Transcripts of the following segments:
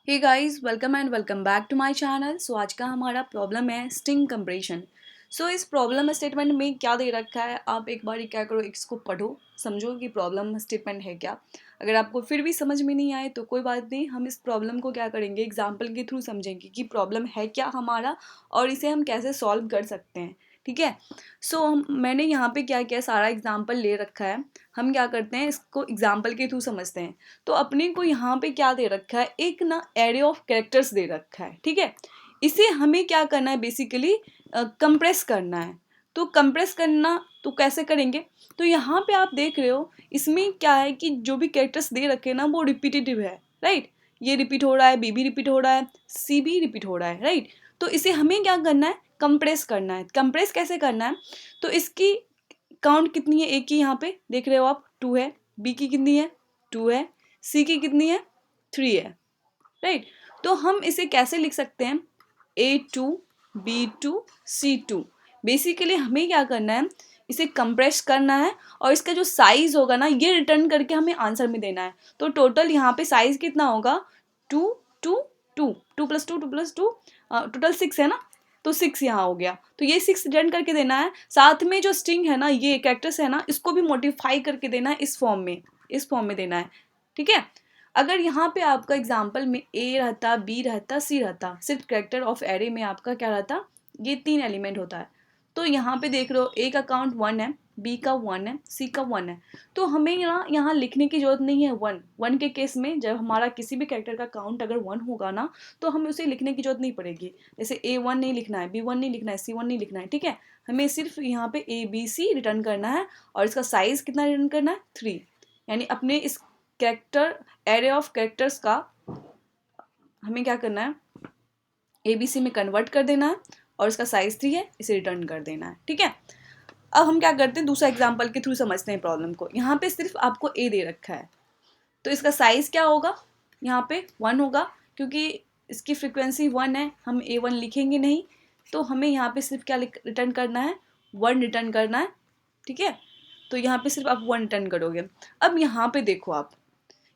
Hey guys, welcome and welcome back to my channel. So आज का हमारा problem है स्ट्रिंग कंप्रेशन। सो इस प्रॉब्लम स्टेटमेंट में क्या दे रखा है, आप एक बार क्या करो, इसको पढ़ो, समझो कि प्रॉब्लम स्टेटमेंट है क्या। अगर आपको फिर भी समझ में नहीं आए तो कोई बात नहीं, हम इस प्रॉब्लम को क्या करेंगे, एग्जाम्पल के थ्रू समझेंगे कि प्रॉब्लम है क्या हमारा और इसे हम कैसे सॉल्व कर सकते हैं। ठीक है। सो मैंने यहाँ पे क्या किया, सारा एग्जाम्पल ले रखा है। हम क्या करते हैं, इसको एग्जाम्पल के थ्रू समझते हैं। तो अपने को यहाँ पे क्या दे रखा है, एक ना एरे ऑफ कैरेक्टर्स दे रखा है। ठीक है। इसे हमें क्या करना है, बेसिकली कंप्रेस करना है। तो कंप्रेस करना तो कैसे करेंगे, तो यहाँ पे आप देख रहे हो इसमें क्या है कि जो भी कैरेक्टर्स दे रखे हैं ना वो रिपीटेटिव है। राइट। ये रिपीट हो रहा है, बी भी रिपीट हो रहा है, सी भी रिपीट हो रहा है। राइट। तो इसे हमें क्या करना है, कंप्रेस करना है। कंप्रेस कैसे करना है, तो इसकी काउंट कितनी है, ए की यहाँ पे देख रहे हो आप 2 है, बी की कितनी है 2 है, सी की कितनी है 3 है। राइट। तो हम इसे कैसे लिख सकते हैं, A2 B2 C2। बेसिकली हमें क्या करना है, इसे कंप्रेस करना है और इसका जो साइज होगा ना ये रिटर्न करके हमें आंसर में देना है। तो टोटल यहाँ पे साइज कितना होगा, 2 2 2 2 प्लस 2 2 प्लस 2, टोटल 6 है ना। तो 6 यहाँ हो गया, तो ये 6 रिटर्न करके देना है। साथ में जो स्ट्रिंग है ना, ये कैरेक्टर्स है ना, इसको भी मॉडिफाई करके देना है, इस फॉर्म में देना है। ठीक है। अगर यहाँ पे आपका एग्जाम्पल में ए रहता, बी रहता, सी रहता, सिर्फ कैरेक्टर ऑफ एरे में आपका क्या रहता, ये 3 एलिमेंट होता है। तो यहाँ पे देख रहे हो ए का काउंट 1 है, बी का 1 है, सी का 1 है। तो हमें यहाँ लिखने की जरूरत नहीं है। 1 के केस में जब हमारा किसी भी कैरेक्टर का काउंट अगर 1 होगा ना, तो हमें उसे लिखने की जरूरत नहीं पड़ेगी। जैसे A1 नहीं लिखना है, B1 नहीं लिखना है, C1 नहीं लिखना है। ठीक है। हमें सिर्फ यहाँ पे ABC रिटर्न करना है और इसका साइज कितना रिटर्न करना है, 3। यानी अपने इस कैरेक्टर एरे ऑफ कैरेक्टर्स का हमें क्या करना है, ABC में कन्वर्ट कर देना है और इसका साइज 3 है, इसे रिटर्न कर देना है। ठीक है। अब हम क्या करते हैं, दूसरा एग्जाम्पल के थ्रू समझते हैं प्रॉब्लम को। यहाँ पे सिर्फ आपको ए दे रखा है, तो इसका साइज क्या होगा, यहाँ पे 1 होगा, क्योंकि इसकी फ्रीक्वेंसी 1 है, हम A1 लिखेंगे नहीं। तो हमें यहाँ पे सिर्फ क्या रिटर्न करना है, 1 रिटर्न करना है। ठीक है। तो यहाँ पे सिर्फ आप 1 रिटर्न करोगे। अब यहाँ पे देखो आप,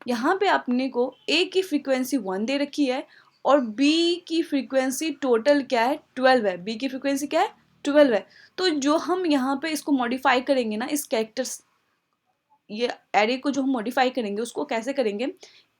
यहाँ पे आपने को ए की फ्रीक्वेंसी 1 दे रखी है और बी की फ्रीक्वेंसी टोटल क्या है, 12 है। बी की फ्रीक्वेंसी क्या है, 12 है। तो जो हम यहाँ पे इसको मॉडिफाई करेंगे ना, इस कैरेक्टर्स, ये एरे को जो हम मॉडिफाई करेंगे उसको कैसे करेंगे,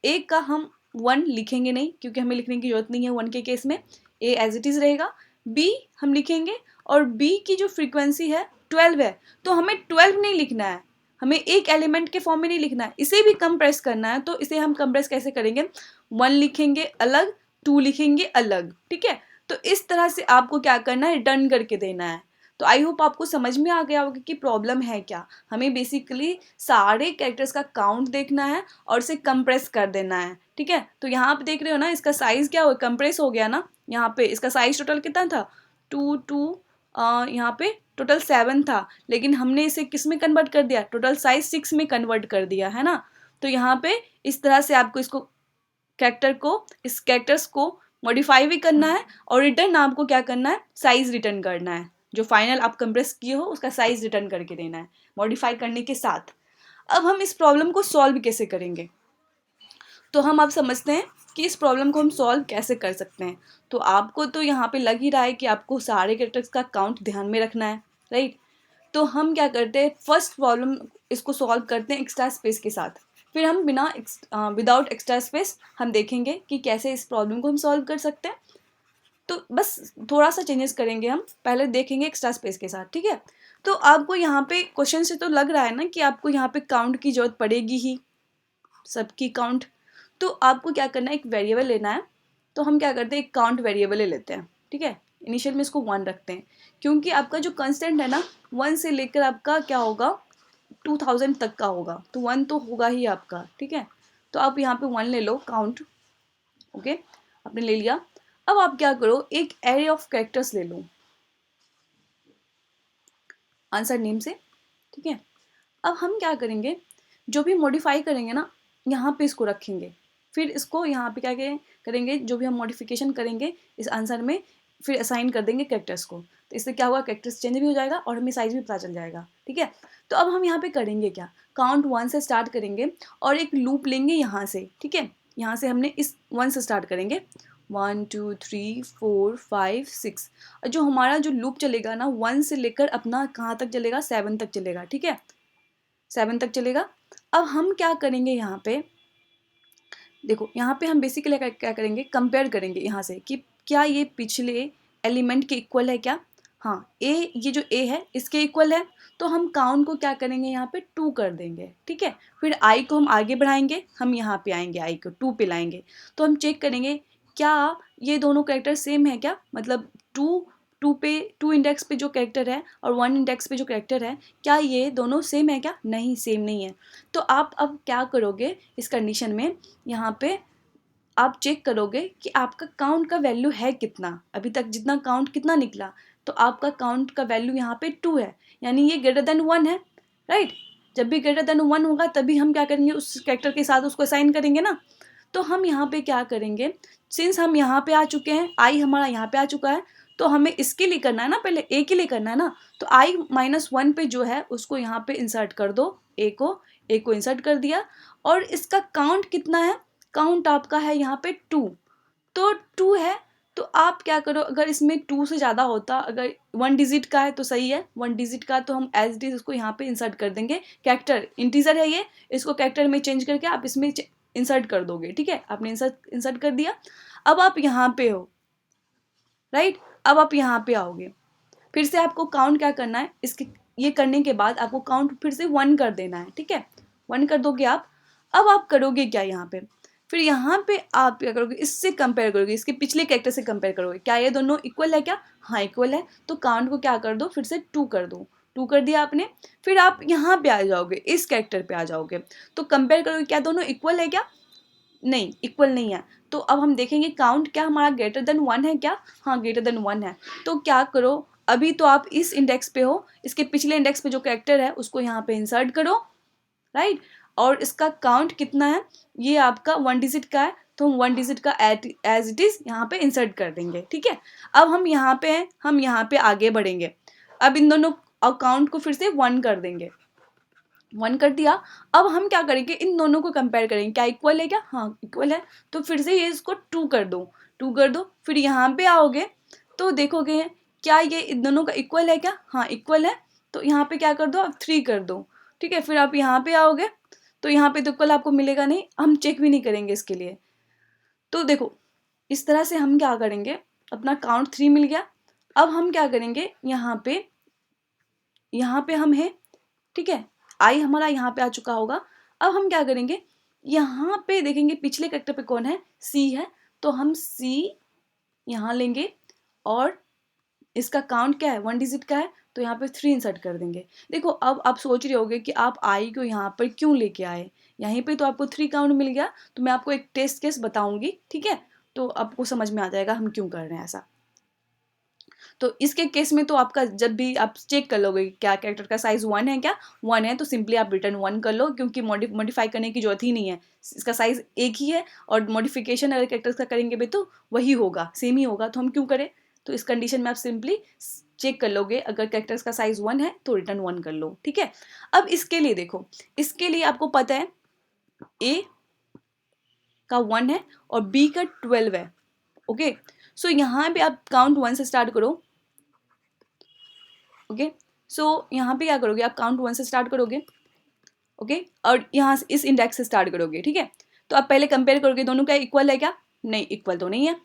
ए का हम 1 लिखेंगे नहीं, क्योंकि हमें लिखने की जरूरत नहीं है 1 के केस में, ए एज इट इज रहेगा। बी हम लिखेंगे और बी की जो फ्रीक्वेंसी है 12 है, तो हमें 12 नहीं लिखना है, हमें एक एलिमेंट के फॉर्म में नहीं लिखना है, इसे भी कंप्रेस करना है। तो इसे हम कंप्रेस कैसे करेंगे, 1 लिखेंगे अलग, 2 लिखेंगे अलग। ठीक है। तो इस तरह से आपको क्या करना है, रिटर्न करके देना है। तो आई होप आपको समझ में आ गया होगा कि प्रॉब्लम है क्या। हमें बेसिकली सारे कैरेक्टर्स का काउंट देखना है और इसे कंप्रेस कर देना है। ठीक है। तो यहाँ पे देख रहे हो ना, इसका साइज क्या हो, कंप्रेस हो गया ना। यहाँ पे इसका साइज टोटल कितना था, 2 यहाँ पे टोटल 7 था, लेकिन हमने इसे किस में कन्वर्ट कर दिया, टोटल साइज 6 में कन्वर्ट कर दिया है ना। तो यहाँ पे इस तरह से आपको इसको इस कैरेक्टर्स को मॉडिफाई भी करना है और रिटर्न आपको क्या करना है, साइज रिटर्न करना है। जो फाइनल आप कंप्रेस किए हो उसका साइज रिटर्न करके देना है, मॉडिफाई करने के साथ। अब हम इस प्रॉब्लम को सॉल्व कैसे करेंगे, तो हम अब समझते हैं कि इस प्रॉब्लम को हम सॉल्व कैसे कर सकते हैं। तो आपको तो यहाँ पे लग ही रहा है कि आपको सारे कैरेक्टर्स का काउंट ध्यान में रखना है। राइट। तो हम क्या करते हैं, फर्स्ट प्रॉब्लम इसको सॉल्व करते हैं एक्स्ट्रा स्पेस के साथ। फिर हम विदाउट एक्स्ट्रा स्पेस हम देखेंगे कि कैसे इस प्रॉब्लम को हम सॉल्व कर सकते हैं। तो बस थोड़ा सा चेंजेस करेंगे, हम पहले देखेंगे एक्स्ट्रा स्पेस के साथ। ठीक है। तो आपको यहाँ पे क्वेश्चन से तो लग रहा है ना कि आपको यहाँ पे काउंट की जरूरत पड़ेगी ही, सबकी काउंट। तो आपको क्या करना है, एक वेरिएबल लेना है। तो हम क्या करते हैं, एक काउंट वेरिएबल ले लेते हैं। ठीक है। इनिशियल में इसको 1 रखते हैं, क्योंकि आपका जो कंस्टेंट है ना, 1 से लेकर आपका क्या होगा, 2000 तक का होगा, तो 1 तो होगा ही आपका। ठीक है। तो आप यहाँ पे 1 ले लो काउंट। ओके, आपने ले लिया। अब आप क्या करो, एक एरे ऑफ कैरेक्टर्स ले लो आंसर नेम से। ठीक है। अब हम क्या करेंगे, जो भी मॉडिफाई करेंगे ना, यहाँ पे इसको रखेंगे। फिर इसको यहाँ पे क्या करेंगे, जो भी हम मॉडिफिकेशन करेंगे इस आंसर में, फिर असाइन कर देंगे कैरेक्टर्स को। तो इससे क्या होगा, कैरेक्टर्स चेंज भी हो जाएगा और हमें साइज भी पता चल जाएगा। ठीक है। तो अब हम यहाँ पे करेंगे क्या, काउंट 1 से स्टार्ट करेंगे और एक लूप लेंगे यहाँ से। ठीक है। यहाँ से हमने इस 1 से स्टार्ट करेंगे, 1 2 3 4 5 6, और जो हमारा जो लूप चलेगा ना 1 से लेकर अपना कहाँ तक चलेगा, 7 तक चलेगा, ठीक है, 7 तक चलेगा। अब हम क्या करेंगे यहाँ पे, देखो यहाँ पे हम बेसिकली क्या करेंगे, कंपेयर करेंगे यहाँ से कि क्या ये पिछले एलिमेंट के इक्वल है क्या। हाँ, ये जो ए है इसके इक्वल है, तो हम काउंट को क्या करेंगे यहाँ पे 2 कर देंगे, ठीक है। फिर आई को हम आगे बढ़ाएंगे, हम यहाँ पे आएंगे, आई को 2 पे लाएंगे, तो हम चेक करेंगे क्या ये दोनों कैरेक्टर सेम है क्या, मतलब 2 इंडेक्स पे जो कैरेक्टर है और 1 इंडेक्स पे जो कैरेक्टर है, क्या ये दोनों सेम है क्या, नहीं सेम नहीं है। तो आप अब क्या करोगे इस कंडीशन में, यहाँ पे आप चेक करोगे कि आपका काउंट का वैल्यू है कितना, अभी तक जितना काउंट कितना निकला, तो आपका काउंट का वैल्यू यहाँ पे 2 है, यानी ये ग्रेटर देन 1 है, राइट। जब भी ग्रेटर देन 1 होगा तभी हम क्या करेंगे, उस कैरेक्टर के साथ उसको असाइन करेंगे ना। तो हम यहाँ पे क्या करेंगे, सिंस हम यहाँ पे आ चुके हैं, आई हमारा यहाँ पे आ चुका है, तो हमें इसके लिए करना है ना, पहले ए के लिए करना है ना, तो i-1 पे जो है उसको यहाँ पे इंसर्ट कर दो, ए को इंसर्ट कर दिया, और इसका काउंट कितना है, काउंट आपका है यहाँ पे 2, तो 2 है। तो आप क्या करो, अगर इसमें 2 से ज़्यादा होता, अगर 1 डिजिट का है तो सही है, 1 डिजिट का तो हम एज इट इज इसको यहाँ पे इंसर्ट कर देंगे, कैरेक्टर इंटीजर है ये, इसको कैरेक्टर में चेंज करके आप इसमें इंसर्ट कर दोगे, ठीक है, आपने इंसर्ट कर दिया। अब आप यहाँ पे हो, राइट, अब आप यहाँ पे आओगे, फिर से आपको काउंट क्या करना है, इसके ये करने के बाद आपको काउंट फिर से 1 कर देना है, ठीक है, 1 कर दोगे आप। अब आप करोगे क्या यहाँ पे, फिर यहाँ पे आप क्या करोगे, इससे कंपेयर करोगे, इसके पिछले कैरेक्टर से कंपेयर करोगे, क्या ये दोनों इक्वल है क्या, हाँ इक्वल है, तो काउंट को क्या कर दो, फिर से 2 कर दो, 2 कर दिया आपने। फिर आप यहाँ पे आ जाओगे, इस कैरेक्टर पे आ जाओगे, तो कंपेयर करोगे क्या दोनों इक्वल है क्या, नहीं इक्वल नहीं है। तो अब हम देखेंगे काउंट क्या हमारा ग्रेटर देन 1 है क्या, हाँ ग्रेटर देन 1 है। तो क्या करो, अभी तो आप इस इंडेक्स पे हो, इसके पिछले इंडेक्स पे जो कैरेक्टर है उसको यहाँ पे इंसर्ट करो, राइट, और इसका काउंट कितना है, ये आपका 1 डिजिट का है, तो हम 1 डिजिट का एज इट इज यहाँ पे इंसर्ट कर देंगे, ठीक है। अब हम यहाँ पे हैं, हम यहाँ पे आगे बढ़ेंगे, अब इन दोनों काउंट को फिर से 1 कर देंगे, 1 कर दिया। अब हम क्या करेंगे, इन दोनों को कंपेयर करेंगे, क्या इक्वल है क्या, हाँ इक्वल है, तो फिर से ये इसको 2 कर दो, 2 कर दो। फिर यहाँ पे आओगे तो देखोगे क्या ये इन दोनों का इक्वल है क्या, हाँ इक्वल है, तो यहाँ पे क्या कर दो, आप 3 कर दो, ठीक है। फिर आप यहाँ पे आओगे तो यहाँ पे तो इक्वल आपको मिलेगा नहीं, हम चेक भी नहीं करेंगे इसके लिए। तो देखो इस तरह से हम क्या करेंगे, अपना काउंट 3 मिल गया। अब हम क्या करेंगे, यहाँ पे हम हैं, ठीक है, आई हमारा यहाँ पे आ चुका होगा। अब हम क्या करेंगे, यहाँ पे देखेंगे पिछले कैरेक्टर पे कौन है, सी है, तो हम सी यहाँ लेंगे, और इसका काउंट क्या है, 1 डिजिट का है, तो यहाँ पे 3 इंसर्ट कर देंगे। देखो अब आप सोच रहे होगे कि आप आई को यहाँ पर क्यों लेके आए, यहीं पे तो आपको 3 काउंट मिल गया। तो मैं आपको एक टेस्ट केस बताऊंगी, ठीक है, तो आपको समझ में आ जाएगा हम क्यों कर रहे हैं ऐसा। तो इसके केस में तो आपका जब भी आप चेक कर लोगे क्या कैरेक्टर का साइज 1 है क्या, 1 है, तो सिंपली आप रिटर्न 1 कर लो, क्योंकि मॉडिफाई करने की जरूरत ही नहीं है, इसका साइज एक ही है, और मॉडिफिकेशन अगर कैरेक्टर्स का करेंगे भी तो वही होगा, सेम ही होगा, तो हम क्यों करें। तो इस कंडीशन में आप सिंपली चेक कर लोगे, अगर कैरेक्टर्स का साइज 1 है तो रिटर्न 1 कर लो, ठीक है। अब इसके लिए देखो, इसके लिए आपको पता है ए का 1 है और बी का 12 है, ओके। सो यहाँ पे आप काउंट 1 से स्टार्ट करो, ओके। सो यहाँ पे क्या करोगे, आप काउंट 1 से स्टार्ट करोगे, ओके, और यहाँ से इस इंडेक्स से स्टार्ट करोगे, ठीक है। तो आप पहले कंपेयर करोगे दोनों का इक्वल है क्या, नहीं इक्वल तो नहीं है।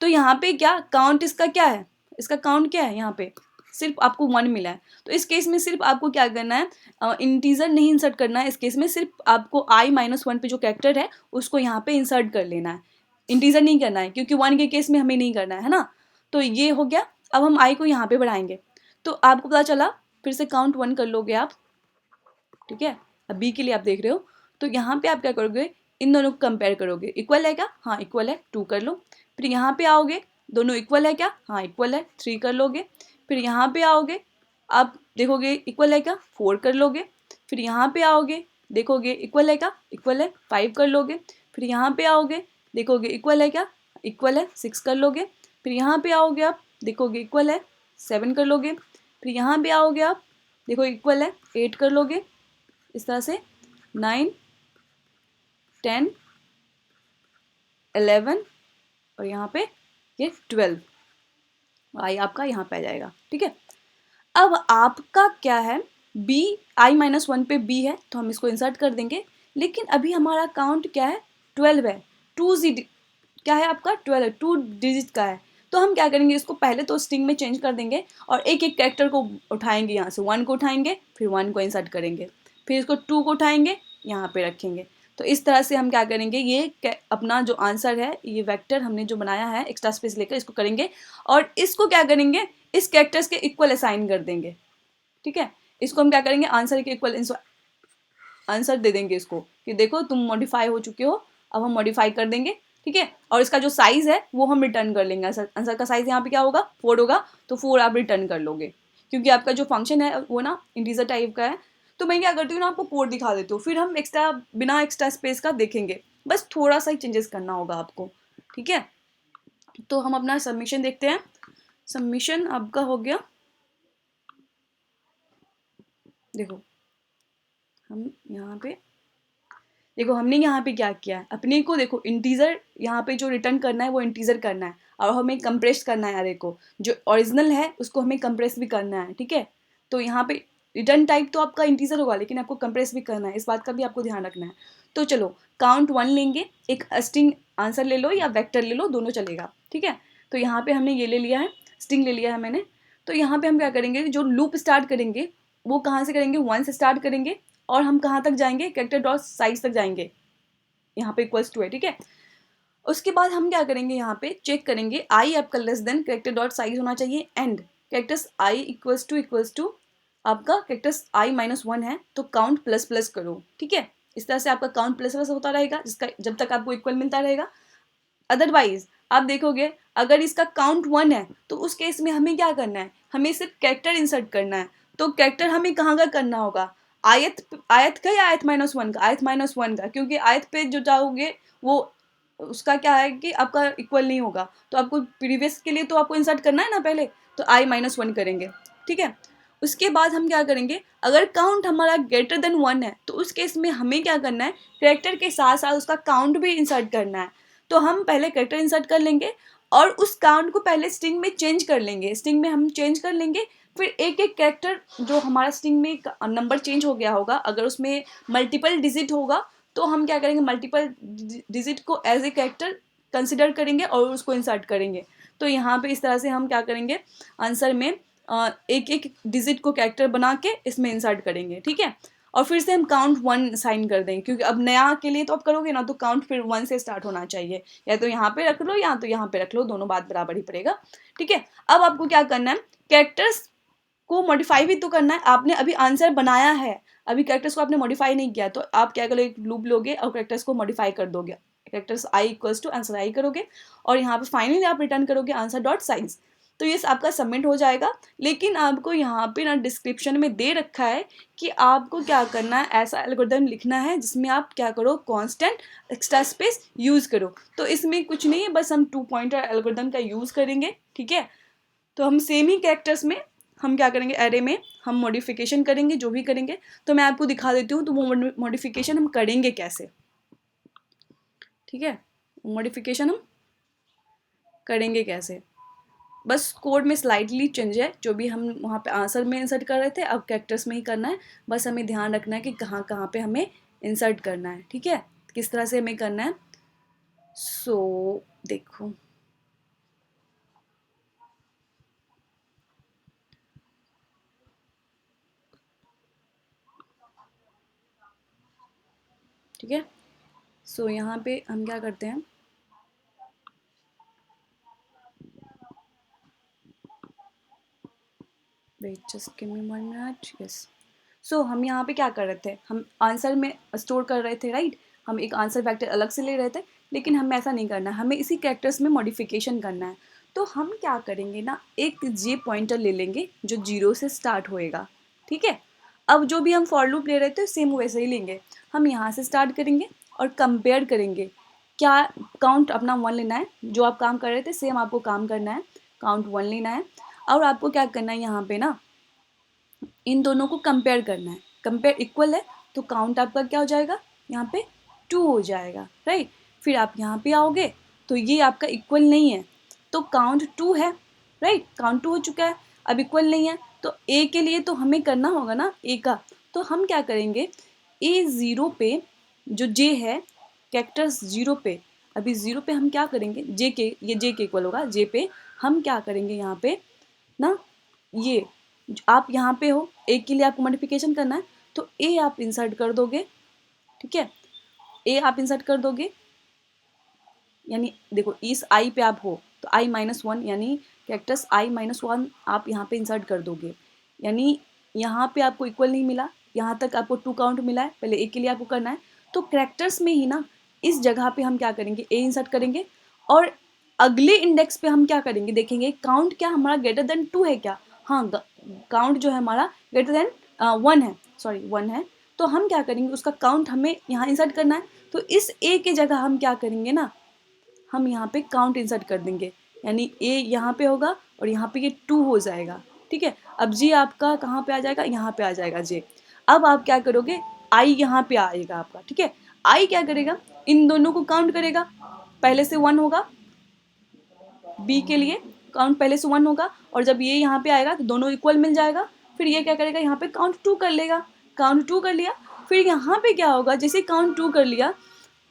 तो यहाँ पे क्या काउंट इसका क्या है, इसका काउंट क्या है, यहाँ पे सिर्फ आपको 1 मिला है। तो इस केस में सिर्फ आपको क्या करना है, इंटीजर नहीं इंसर्ट करना है, इस केस में सिर्फ आपको i-1 पे जो कैरेक्टर है उसको यहाँ पे इंसर्ट कर लेना है, इंटीजर नहीं करना है, क्योंकि 1 के केस में हमें नहीं करना है ना। तो ये हो गया। अब हम i को यहाँ पे बढ़ाएंगे, तो आपको पता चला, फिर से काउंट 1 कर लोगे आप, ठीक है। अब बी के लिए आप देख रहे हो, तो यहाँ पे आप क्या करोगे, इन दोनों को कंपेयर करोगे, इक्वल है क्या, हाँ इक्वल है, 2 कर लो। फिर यहाँ पे आओगे, दोनों इक्वल है क्या, हाँ इक्वल है, 3 कर लोगे। फिर यहाँ पे आओगे, आप देखोगे इक्वल है क्या, 4 कर लोगे। फिर यहाँ पे आओगे, देखोगे इक्वल है क्या, इक्वल है, 5 कर लोगे। फिर यहाँ पे आओगे, देखोगे इक्वल है क्या, इक्वल है, 6 कर लोगे। फिर यहाँ पे आओगे, आप देखोगे इक्वल है, 7 कर लोगे। फिर यहाँ पे आओगे, आप देखो इक्वल है, 8 कर लोगे। इस तरह से 9, 10, 11 और यहाँ पे ये 12, आई आपका यहाँ पे आ जाएगा। ठीक है, अब आपका क्या है, बी i-1 पे बी है तो हम इसको इंसर्ट कर देंगे, लेकिन अभी हमारा काउंट क्या है, 12 है, क्या है आपका 12 है, 2 डिजिट का है। तो हम क्या करेंगे, इसको पहले तो स्ट्रिंग में चेंज कर देंगे और एक एक कैरेक्टर को उठाएंगे, यहाँ से 1 को उठाएंगे, फिर 1 को इंसर्ट करेंगे, फिर इसको 2 को उठाएंगे, यहाँ पे रखेंगे। तो इस तरह से हम क्या करेंगे, ये अपना जो आंसर है, ये वेक्टर हमने जो बनाया है एक्स्ट्रा स्पेस लेकर इसको करेंगे और इसको क्या करेंगे, इस कैरेक्टर्स के इक्वल असाइन कर देंगे। ठीक है, इसको हम क्या करेंगे, आंसर के इक्वल आंसर दे देंगे इसको कि देखो तुम मॉडिफाई हो चुके हो, अब हम मॉडिफाई कर देंगे। ठीक है, और इसका जो साइज है वो हम रिटर्न कर लेंगे। आंसर का साइज यहाँ पे क्या होगा, 4 होगा, तो 4 आप रिटर्न कर लोगे, क्योंकि आपका जो फंक्शन है वो ना इंटीजर टाइप का है। तो मैं क्या करती हूँ ना, आपको कोड दिखा देती हूँ, फिर हम बिना एक्स्ट्रा स्पेस का देखेंगे, बस थोड़ा सा ही चेंजेस करना होगा आपको। ठीक है, तो हम अपना सबमिशन देखते हैं। सबमिशन आपका हो गया, देखो हम यहाँ पे देखो हमने यहाँ पे क्या किया है, अपने को देखो इंटीजर यहाँ पे जो रिटर्न करना है वो इंटीजर करना है, और हमें कंप्रेस करना है अरे को, जो ओरिजिनल है उसको हमें कंप्रेस भी करना है। ठीक है, तो यहाँ पे रिटर्न टाइप तो आपका इंटीजर होगा, लेकिन आपको कंप्रेस भी करना है, इस बात का भी आपको ध्यान रखना है। तो चलो काउंट 1 लेंगे, एक स्ट्रिंग आंसर ले लो या वेक्टर ले लो, दोनों चलेगा। ठीक है, तो यहाँ पे हमने ये ले लिया है, स्ट्रिंग ले लिया है मैंने। तो यहाँ पे हम क्या करेंगे, जो लूप स्टार्ट करेंगे वो कहाँ से करेंगे, 1 से स्टार्ट करेंगे, और हम कहाँ तक जाएंगे, कैरेक्टर डॉट साइज तक जाएंगे, यहाँ पे इक्वल्स टू है। ठीक है, उसके बाद हम क्या करेंगे, यहाँ पे चेक करेंगे आई आपका less than character dot size होना चाहिए, and characters i equals to आपका कैरेक्टर्स i-1 है, तो काउंट प्लस प्लस करो। ठीक है, इस तरह से आपका काउंट प्लस प्लस होता रहेगा, जिसका जब तक आपको इक्वल मिलता रहेगा। अदरवाइज आप देखोगे अगर इसका काउंट 1 है तो उस केस में हमें क्या करना है, हमें सिर्फ कैरेक्टर इंसर्ट करना है। तो कैरेक्टर हमें कहाँ का करना होगा, आयत का या आयत-1 का, आयत-1 का, क्योंकि आयत पे जो जाओगे वो उसका क्या है कि आपका इक्वल नहीं होगा, तो आपको प्रीवियस के लिए तो आपको इंसर्ट करना है ना पहले, तो i-1 करेंगे। ठीक है, उसके बाद हम क्या करेंगे, अगर काउंट हमारा ग्रेटर देन 1 है तो उस केस में हमें क्या करना है, कैरेक्टर के साथ साथ उसका काउंट भी इंसर्ट करना है। तो हम पहले कैरेक्टर इंसर्ट कर लेंगे और उस काउंट को पहले स्ट्रिंग में चेंज कर लेंगे, स्ट्रिंग में हम चेंज कर लेंगे, फिर एक एक कैरेक्टर जो हमारा स्ट्रिंग में नंबर चेंज हो गया होगा, अगर उसमें मल्टीपल डिजिट होगा तो हम क्या करेंगे, मल्टीपल डिजिट को एज ए कैरेक्टर कंसिडर करेंगे और उसको इंसर्ट करेंगे। तो यहाँ पे इस तरह से हम क्या करेंगे, आंसर में एक एक डिजिट को कैरेक्टर बना के इसमें इंसर्ट करेंगे। ठीक है, और फिर से हम काउंट 1 साइन कर देंगे, क्योंकि अब नया के लिए तो आप करोगे ना, तो काउंट फिर 1 से स्टार्ट होना चाहिए, या तो यहाँ पे रख लो या तो यहाँ पे रख लो, दोनों बात बराबर ही पड़ेगा। ठीक है, अब आपको क्या करना है, कैरेक्टर्स को मॉडिफाई भी तो करना है, आपने अभी आंसर बनाया है, अभी कैरेक्टर्स को आपने मॉडिफाई नहीं किया, तो आप क्या करोगे, एक लूप लोगे और कैरेक्टर्स को मॉडिफाई कर दोगे, characters i equals to answer i करोगे, और यहाँ पे फाइनली आप रिटर्न करोगे आंसर डॉट साइज। तो ये आपका सबमिट हो जाएगा। लेकिन आपको यहाँ पे ना डिस्क्रिप्शन में दे रखा है कि आपको क्या करना है, ऐसा एल्गोरिथम लिखना है जिसमें आप क्या करो, कांस्टेंट एक्स्ट्रा स्पेस यूज़ करो। तो इसमें कुछ नहीं है, बस हम 2 पॉइंटर एल्गोरिथम का यूज़ करेंगे। ठीक है, तो हम सेम ही कैरेक्टर्स में हम क्या करेंगे, एरे में हम मॉडिफिकेशन करेंगे, जो भी करेंगे। तो मैं आपको दिखा देती हूँ तो वो मॉडिफिकेशन हम करेंगे कैसे। ठीक है, मॉडिफिकेशन हम करेंगे कैसे, बस कोड में स्लाइटली चेंज है, जो भी हम वहाँ पे आंसर में इंसर्ट कर रहे थे अब कैरेक्टर्स में ही करना है। बस हमें ध्यान रखना है कि कहाँ कहाँ पे हमें इंसर्ट करना है। ठीक है, किस तरह से हमें करना है, सो देखो ठीक है, सो यहाँ पे हम क्या करते हैं, wait just give me 1 minute. Yes, so हम यहाँ पे क्या कर रहे थे, हम आंसर में स्टोर कर रहे थे, राइट, हम एक आंसर वेक्टर अलग से ले रहे थे, लेकिन हमें ऐसा नहीं करना, हमें इसी कैरेक्टर्स में मॉडिफिकेशन करना है। तो हम क्या करेंगे ना, एक जे पॉइंटर ले लेंगे जो 0 से स्टार्ट होएगा। ठीक है, अब जो भी हम फॉर लूप ले रहे थे सेम वैसे ही लेंगे, हम यहाँ से स्टार्ट करेंगे और कंपेयर करेंगे, क्या काउंट अपना 1 लेना है, जो आप काम कर रहे थे सेम आपको काम करना है, काउंट 1 लेना है, और आपको क्या करना है, यहाँ पे ना इन दोनों को कंपेयर करना है, कंपेयर इक्वल है तो काउंट आपका क्या हो जाएगा, यहाँ पे 2 हो जाएगा, राइट। फिर आप यहाँ पे आओगे तो ये आपका इक्वल नहीं है, तो काउंट 2 है, राइट, काउंट 2 हो चुका है, अब इक्वल नहीं है, तो ए के लिए तो हमें करना होगा ना ए का, तो हम क्या करेंगे, ए ज़ीरो पे जो जे है, कैरेक्टर्स ज़ीरो पे, अभी ज़ीरो पे हम क्या करेंगे, जे के, ये जे के इक्वल होगा, जे पे हम क्या करेंगे यहाँ पे ना, ये आप यहाँ पे हो, ए के लिए आपको मल्टीप्लिकेशन करना है, तो ए आप इंसर्ट कर दोगे, ठीक है, ए आप इंसर्ट कर दोगे, यानी देखो इस आई पे आप हो तो आई माइनस वन, यानी कैरेक्टर्स आई माइनस वन आप यहाँ पे इंसर्ट कर दोगे, यानी यहाँ पे आपको इक्वल नहीं मिला, यहाँ तक आपको 2 काउंट मिला है, पहले ए के लिए आपको करना है, तो कैरेक्टर्स में ही ना इस जगह पे हम क्या करेंगे, ए इंसर्ट करेंगे, और अगले इंडेक्स पे हम क्या करेंगे, देखेंगे काउंट क्या हमारा ग्रेटर देन 2 है क्या, हाँ काउंट जो है हमारा ग्रेटर देन 1 है, सॉरी 1 है, तो हम क्या करेंगे, उसका काउंट हमें यहाँ इंसर्ट करना है, तो इस ए के जगह हम क्या करेंगे ना, हम यहाँ पे काउंट इंसर्ट कर देंगे, यानी ए यहाँ पे होगा और यहाँ पे ये 2 हो जाएगा, ठीक है, अब जी आपका कहाँ पे आ जाएगा, यहाँ पे आ जाएगा जे, अब आप क्या करोगे, आई यहाँ पे आएगा आपका, ठीक है, आई क्या करेगा, इन दोनों को काउंट करेगा, पहले से 1 होगा, बी के लिए काउंट पहले से 1 होगा, और जब ये यहाँ पे आएगा तो दोनों इक्वल मिल जाएगा, फिर ये क्या करेगा, यहाँ पे काउंट 2 कर लेगा, काउंट 2 कर लिया, फिर यहाँ पे क्या होगा, जैसे काउंट 2 कर लिया,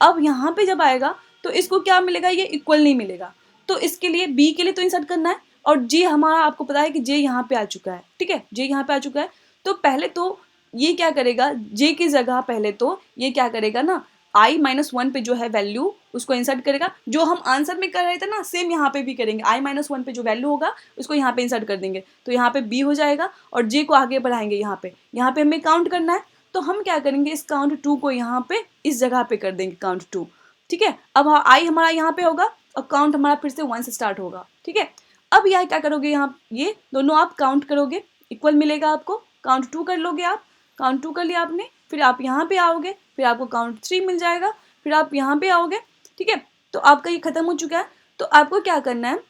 अब यहाँ पे जब आएगा तो इसको क्या मिलेगा, ये इक्वल नहीं मिलेगा, तो इसके लिए बी के लिए तो इंसर्ट करना है, और जे हमारा आपको पता है कि जे यहाँ पे आ चुका है, ठीक है, जे यहाँ पे आ चुका है, तो पहले तो ये क्या करेगा, जे की जगह पहले तो ये क्या करेगा ना, आई माइनस वन पे जो है वैल्यू उसको इंसर्ट करेगा, जो हम आंसर में कर रहे थे ना सेम यहाँ पे भी करेंगे, आई माइनस वन पे जो वैल्यू होगा उसको यहाँ पे इंसर्ट कर देंगे, तो यहाँ पे बी हो जाएगा, और जे को आगे बढ़ाएंगे, यहाँ पे हमें काउंट करना है, तो हम क्या करेंगे, इस काउंट 2 को यहाँ पे इस जगह पे कर देंगे काउंट 2, ठीक है, अब आई हमारा यहाँ पे होगा और काउंट हमारा फिर से 1 से स्टार्ट होगा, ठीक है, अब यह क्या करोगे, यहाँ ये दोनों आप काउंट करोगे, इक्वल मिलेगा आपको, काउंट 2 कर लोगे आप, काउंट 2 कर लिया आपने, फिर आप यहाँ पे आओगे, फिर आपको काउंट 3 मिल जाएगा, फिर आप यहाँ पे आओगे, ठीक है, तो आपका ये खत्म हो चुका है, तो आपको क्या करना है,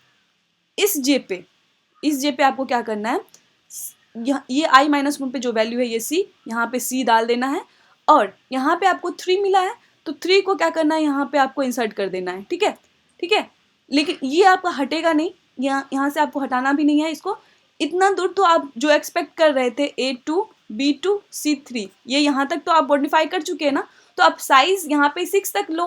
इस जे पे आपको क्या करना है, ये आई माइनस वन पे जो वैल्यू है ये सी, यहाँ पे सी डाल देना है, और यहाँ पे आपको 3 मिला है, तो 3 को क्या करना है, यहाँ पे आपको इंसर्ट कर देना है, ठीक है, ठीक है, लेकिन ये आपका हटेगा नहीं, यहाँ से आपको हटाना भी नहीं है इसको, इतना दूर तो आप जो एक्सपेक्ट कर रहे थे A2 B2 C3, ये यहाँ तक तो आप मॉडिफाई कर चुके हैं ना, तो आप साइज यहाँ पे 6 तक लो,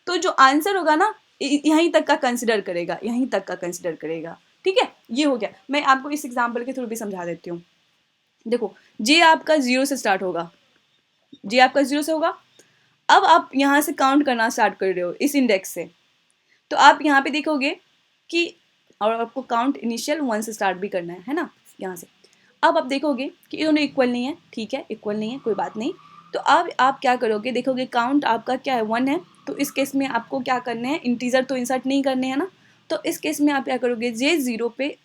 तो जो आंसर होगा ना यहीं तक का कंसिडर करेगा, यहीं तक का कंसिडर करेगा, ठीक है, ये हो गया, मैं आपको इस एग्जाम्पल के थ्रू भी समझा देती हूँ, देखो जे आपका 0 से स्टार्ट होगा, जे आपका 0 से होगा, अब आप यहाँ से काउंट करना स्टार्ट कर रहे हो इस इंडेक्स से, तो आप यहाँ पे देखोगे कि, और आपको काउंट इनिशियल 1 से स्टार्ट भी करना है ना, यहाँ से, अब आप देखोगे कि ये दोनों इक्वल नहीं है, ठीक है, इक्वल नहीं है, कोई बात नहीं, तो अब आप क्या करोगे, देखोगे काउंट आपका क्या है, 1 है, तो इस केस में आपको क्या करने हैं, इंटीजर तो इंसर्ट नहीं करने हैं ना, तो इस केस में आप क्या करोगे, जे 0 पे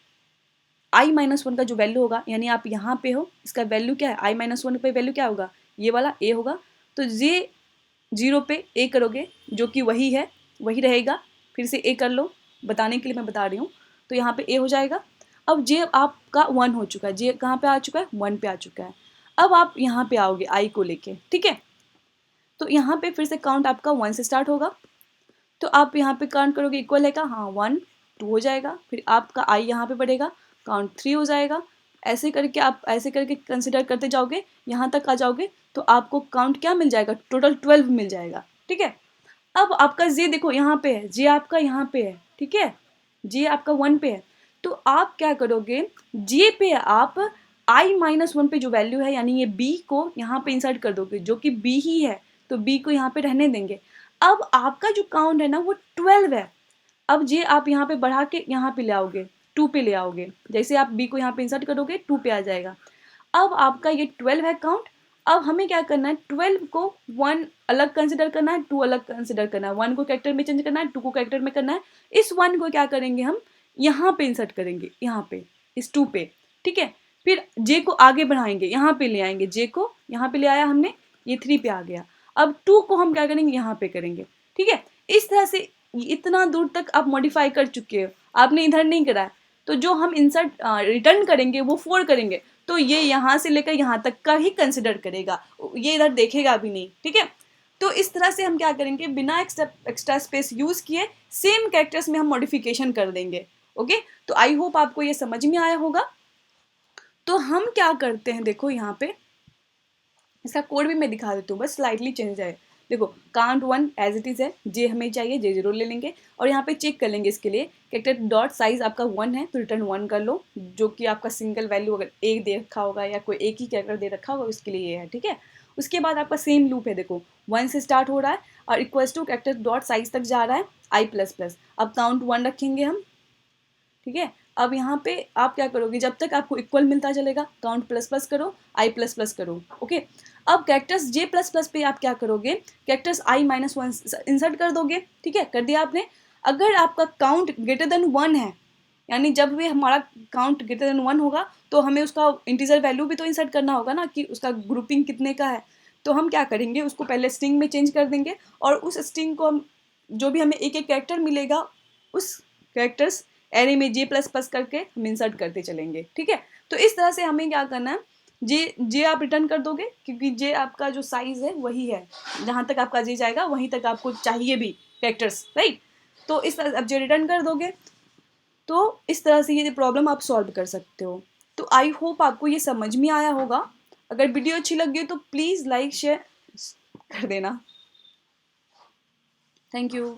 आई माइनस वन का जो वैल्यू होगा, यानी आप यहाँ पे हो, इसका वैल्यू क्या है, आई माइनस वन पे वैल्यू क्या होगा, ये वाला ए होगा, तो जे 0 पे ए करोगे, जो कि वही है, वही रहेगा, फिर से ए कर लो, बताने के लिए मैं बता रही हूँ, तो यहाँ पे ए हो जाएगा, अब जे आपका 1 हो चुका है, जे कहाँ पे आ चुका है, 1 पे आ चुका है, अब आप यहाँ पे आओगे आई को लेके, ठीक है, तो यहाँ पे फिर से काउंट आपका 1 से स्टार्ट होगा, तो आप यहाँ पे काउंट करोगे, इक्वल है का, हाँ 1 2 हो जाएगा, फिर आपका आई यहाँ पे बढ़ेगा, काउंट 3 हो जाएगा, ऐसे करके आप ऐसे करके कंसिडर करते जाओगे, यहाँ तक आ जाओगे, तो आपको काउंट क्या मिल जाएगा, टोटल 12 मिल जाएगा, ठीक है, अब आपका जे देखो यहाँ पे है, जे आपका यहाँ पे है, ठीक है, जे आपका 1 पे है, तो आप क्या करोगे, जे पे आप आई माइनस वन पे जो वैल्यू है, यानी ये बी को यहाँ पे इंसर्ट कर दोगे, जो कि बी ही है, तो बी को यहाँ पे रहने देंगे, अब आपका जो काउंट है ना वो 12 है, अब जे आप यहाँ पे बढ़ा के यहाँ पे ले आओगे, 2 पे ले आओगे, जैसे आप बी को यहाँ पे इंसर्ट करोगे 2 पे आ जाएगा, अब आपका ये 12 है काउंट, अब हमें क्या करना है, 12 को 1 अलग कंसिडर करना है, 2 अलग कंसिडर करना है, 1 को कैरेक्टर में चेंज करना है, 2 को कैरेक्टर में करना है, इस 1 को क्या करेंगे हम यहाँ पे इंसर्ट करेंगे, यहाँ पे इस 2 पे, ठीक है, फिर जे को आगे बढ़ाएंगे, यहाँ पे ले आएंगे, जे को यहाँ पे ले आया हमने, ये 3 पे आ गया, अब 2 को हम क्या करेंगे, यहाँ पे करेंगे, ठीक है, इस तरह से इतना दूर तक आप मॉडिफाई कर चुके हो, आपने इधर नहीं करा है, तो जो हम इंसर्ट रिटर्न करेंगे वो 4 करेंगे, तो ये यहाँ से लेकर यहाँ तक का ही कंसिडर करेगा, ये इधर देखेगा भी नहीं, ठीक है, तो इस तरह से हम क्या करेंगे, बिना एक्स्ट्रा स्पेस यूज किए सेम कैरेक्टर्स में हम मॉडिफिकेशन कर देंगे। ओके, तो आई होप आपको ये समझ में आया होगा। तो हम क्या करते हैं, देखो यहाँ पे इसका कोड भी मैं दिखा देती हूँ, बस स्लाइटली चेंज है। देखो काउंट 1 एज इट इज़ है, जे हमें चाहिए, जे 0 ले लेंगे और यहाँ पे चेक कर लेंगे इसके लिए कैरेक्टर डॉट साइज आपका 1 है तो रिटर्न 1 कर लो, जो कि आपका सिंगल वैल्यू अगर एक दे रखा होगा या कोई एक ही कैरेक्टर दे रखा होगा उसके लिए ये है, ठीक है। उसके बाद आपका सेम लूप है, देखो 1 से स्टार्ट हो रहा है और equals to character dot size तक जा रहा है आई प्लस प्लस। अब काउंट 1 रखेंगे हम, ठीक है। अब यहाँ पे आप क्या करोगे, जब तक आपको इक्वल मिलता चलेगा काउंट प्लस प्लस करो, आई प्लस प्लस करो। ओके, अब कैरेक्टर्स जे प्लस प्लस पे आप क्या करोगे, कैरेक्टर्स आई माइनस 1 इंसर्ट कर दोगे, ठीक है, कर दिया आपने। अगर आपका काउंट ग्रेटर देन 1 है, यानी जब भी हमारा काउंट ग्रेटर देन 1 होगा तो हमें उसका इंटीजर वैल्यू भी तो इंसर्ट करना होगा ना, कि उसका ग्रुपिंग कितने का है। तो हम क्या करेंगे, उसको पहले स्ट्रिंग में चेंज कर देंगे और उस स्ट्रिंग को हम, जो भी हमें एक एक कैरेक्टर मिलेगा उस कैरेक्टर्स एरे में जे प्लस प्लस करके हम इंसर्ट करते चलेंगे, ठीक है। तो इस तरह से हमें क्या करना है, जे आप रिटर्न कर दोगे क्योंकि जे आपका जो साइज है वही है, जहाँ तक आपका जे जाएगा वहीं तक आपको चाहिए भी कैरेक्टर्स, राइट। तो इस तरह अब जे रिटर्न कर दोगे तो इस तरह से ये प्रॉब्लम आप सॉल्व कर सकते हो। तो आई होप आपको ये समझ में आया होगा। अगर वीडियो अच्छी लगी तो प्लीज़ लाइक शेयर कर देना। Thank you.